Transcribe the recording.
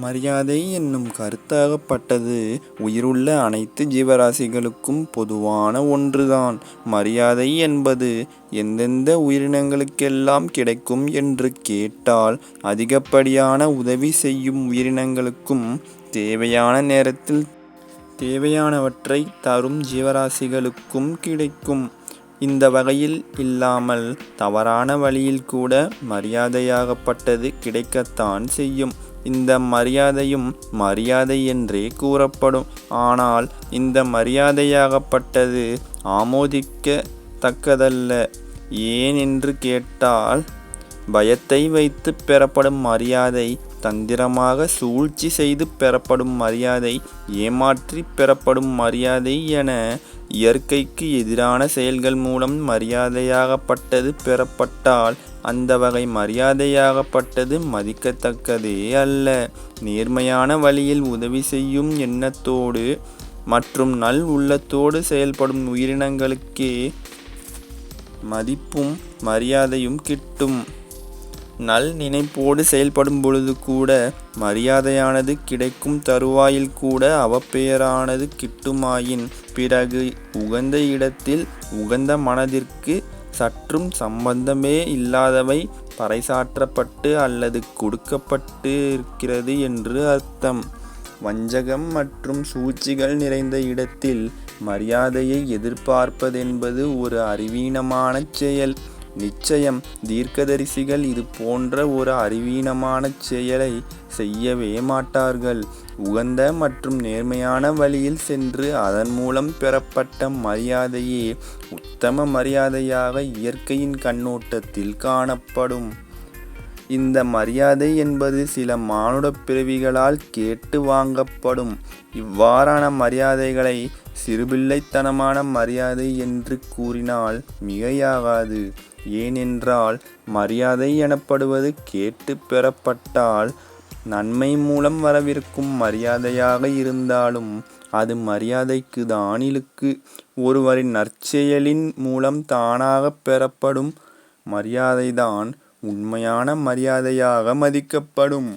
மரியாதை என்னும் கருத்தாகப்பட்டது உயிருள்ள அனைத்து ஜீவராசிகளுக்கும் பொதுவான ஒன்றுதான். மரியாதை என்பது எந்தெந்த உயிரினங்களுக்கெல்லாம் கிடைக்கும் என்று கேட்டால், அதிகப்படியான உதவி செய்யும் உயிரினங்களுக்கும் தேவையான நேரத்தில் தேவையானவற்றை தரும் ஜீவராசிகளுக்கும் கிடைக்கும். இந்த வகையில் இல்லாமல் தவறான வழியில் கூட மரியாதையாகப்பட்டது கிடைக்கத்தான் செய்யும். இந்த மரியாதையும் மரியாதை என்றே கூறப்படும். ஆனால் இந்த மரியாதையாகப்பட்டது ஆமோதிக்க தக்கதல்ல. ஏன் என்று கேட்டால், பயத்தை வைத்து பெறப்படும் மரியாதை, தந்திரமாக சூழ்ச்சி செய்து பெறப்படும் மரியாதை, ஏமாற்றி பெறப்படும் மரியாதை என இயற்கைக்கு எதிரான செயல்கள் மூலம் மரியாதையாகப்பட்டது பெறப்பட்டால் அந்த வகை மரியாதையாகப்பட்டது மதிக்கத்தக்கதே அல்ல. நேர்மையான வழியில் உதவி செய்யும் எண்ணத்தோடு மற்றும் நல் உள்ளத்தோடு செயல்படும் உயிரினங்களுக்கே மதிப்பும் மரியாதையும் கிட்டும். நல் நினைப்போடு செயல்படும் பொழுது கூட மரியாதையானது கிடைக்கும் தருவாயில் கூட அவப்பெயரானது கிட்டுமாயின், பிறகு உகந்த இடத்தில் உகந்த மனதிற்கு சற்றும் சம்பந்தமே இல்லாதவை பறைசாற்றப்பட்டு அல்லது கொடுக்கப்பட்டு இருக்கிறது என்று அர்த்தம். வஞ்சகம் மற்றும் சூழ்ச்சிகள் நிறைந்த இடத்தில் மரியாதையை எதிர்பார்ப்பதென்பது ஒரு அறிவீனமான செயல். நிச்சயம் தீர்க்கதரிசிகள் இது போன்ற ஒரு அறிவீனமான செயலை செய்யவே மாட்டார்கள். உகந்த மற்றும் நேர்மையான வழியில் சென்று அதன் மூலம் பெறப்பட்ட மரியாதையே உத்தம மரியாதையாக இயற்கையின் கண்ணோட்டத்தில் காணப்படும். இந்த மரியாதை என்பது சில மானுட பிறவிகளால் கேட்டு வாங்கப்படும். இவ்வாறான மரியாதைகளை சிறுபிள்ளைத்தனமான மரியாதை என்று கூறினால் மிகையாகாது. ஏனென்றால், மரியாதை எனப்படுவது கேட்டு பெறப்பட்டால் நன்மை மூலம் வரவிருக்கும் மரியாதையாக இருந்தாலும் அது மரியாதைக்கு தான் இழுக்கு. ஒருவரின் நற்செயலின் மூலம் தானாக பெறப்படும் மரியாதைதான் உண்மையான மரியாதையாக மதிக்கப்படும்.